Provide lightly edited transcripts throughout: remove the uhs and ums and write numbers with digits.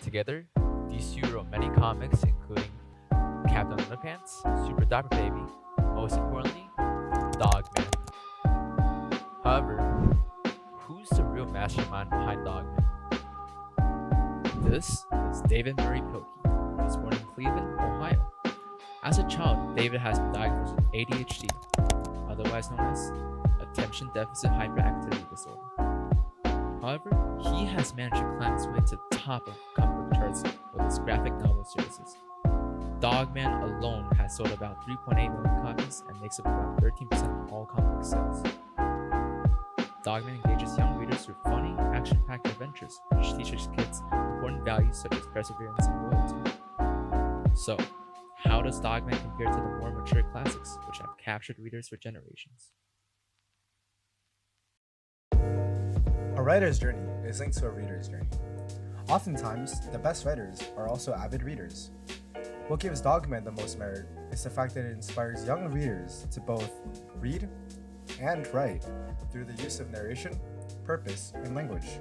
Together, these two wrote many comics, including Captain Underpants, Super Diaper Baby, and most importantly, Dogman. However, who's the real mastermind behind Dogman? This is David Murray Pilkey. He was born in Cleveland, Ohio. As a child, David has been diagnosed with ADHD, otherwise known as Attention Deficit Hyperactivity Disorder. However, he has managed to climb his way to the top of comic book charts with his graphic novel series. Dogman alone has sold about 3.8 million copies and makes up about 13% of all comic book sales. Dogman engages young readers through funny, action-packed adventures, which teaches kids important values such as perseverance and loyalty. So, how does Dogman compare to the more mature classics, which have captured readers for generations? A writer's journey is linked to a reader's journey. Oftentimes, the best writers are also avid readers. What gives Dogman the most merit is the fact that it inspires young readers to both read and write through the use of narration, purpose, and language.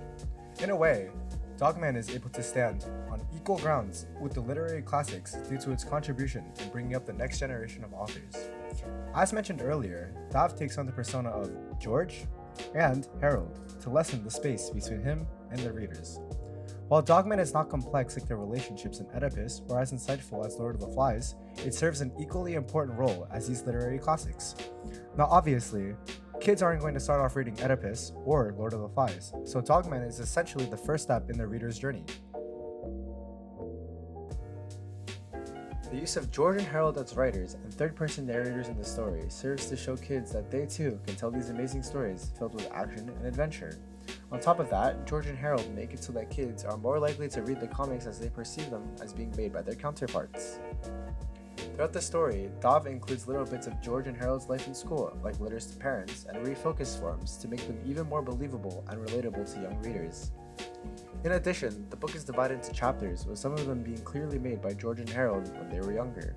In a way, Dogman is able to stand on equal grounds with the literary classics due to its contribution in bringing up the next generation of authors. As mentioned earlier, Dav takes on the persona of George and Harold to lessen the space between him and the readers. While Dogman is not complex like the relationships in Oedipus or as insightful as Lord of the Flies, it serves an equally important role as these literary classics. Now obviously, kids aren't going to start off reading Oedipus or Lord of the Flies, so Dogman is essentially the first step in the reader's journey. The use of George and Harold as writers and third-person narrators in the story serves to show kids that they too can tell these amazing stories filled with action and adventure. On top of that, George and Harold make it so that kids are more likely to read the comics as they perceive them as being made by their counterparts. Throughout the story, Dav includes little bits of George and Harold's life in school, like letters to parents and refocus forms to make them even more believable and relatable to young readers. In addition, the book is divided into chapters, with some of them being clearly made by George and Harold when they were younger.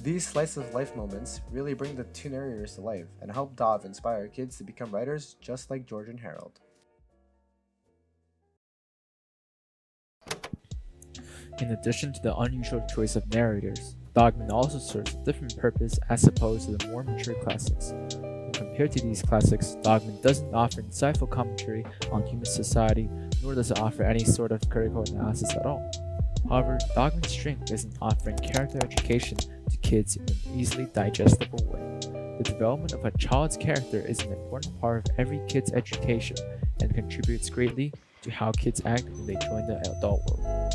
These slice-of-life moments really bring the two narrators to life and help Dav inspire kids to become writers just like George and Harold. In addition to the unusual choice of narrators, Dogman also serves a different purpose as opposed to the more mature classics. When compared to these classics, Dogman doesn't offer insightful commentary on human society, nor does it offer any sort of critical analysis at all. However, Dogman's strength is in offering character education to kids in an easily digestible way. The development of a child's character is an important part of every kid's education and contributes greatly to how kids act when they join the adult world.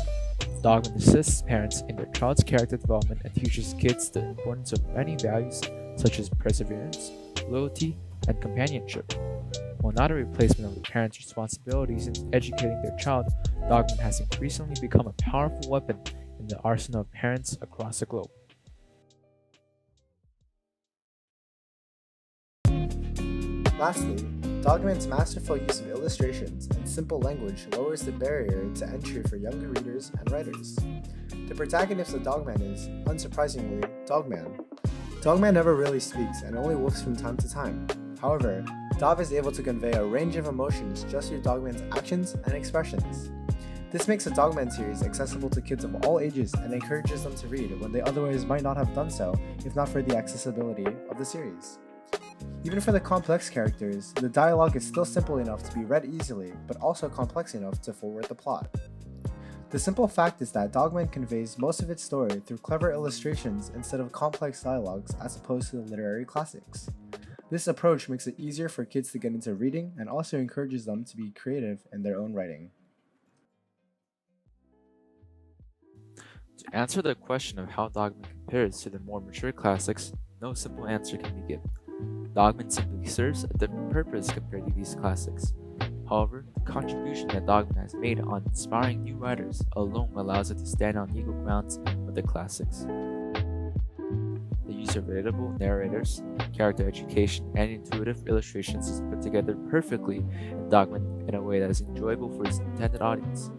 Dogman assists parents in their child's character development and teaches kids the importance of many values such as perseverance, loyalty, and companionship. While not a replacement of the parents' responsibilities in educating their child, Dogman has increasingly become a powerful weapon in the arsenal of parents across the globe. Lastly, Dogman's masterful use of illustrations and simple language lowers the barrier to entry for younger readers and writers. The protagonist of Dogman is, unsurprisingly, Dogman. Dogman never really speaks and only wolfs from time to time. However, Dav is able to convey a range of emotions just through Dogman's actions and expressions. This makes the Dogman series accessible to kids of all ages and encourages them to read when they otherwise might not have done so if not for the accessibility of the series. Even for the complex characters, the dialogue is still simple enough to be read easily, but also complex enough to forward the plot. The simple fact is that Dogman conveys most of its story through clever illustrations instead of complex dialogues as opposed to the literary classics. This approach makes it easier for kids to get into reading and also encourages them to be creative in their own writing. To answer the question of how Dogman compares to the more mature classics, no simple answer can be given. Dogman simply serves a different purpose compared to these classics. However, the contribution that Dogman has made on inspiring new writers alone allows it to stand on equal grounds with the classics. The use of relatable narrators, character education, and intuitive illustrations is put together perfectly in Dogman in a way that is enjoyable for its intended audience.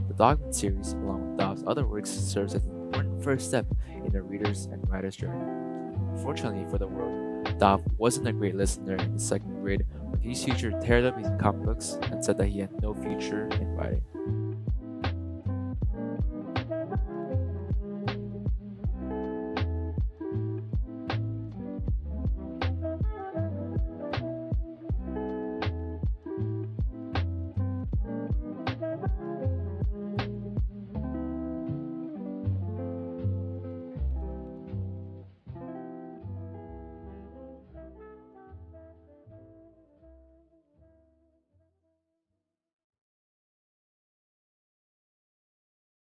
The Dogman series, along with Dav's other works, serves as an important first step in the reader's and writer's journey. Fortunately for the world, Dav wasn't a great listener in the second grade when his teacher teared up his comic books and said that he had no future in writing.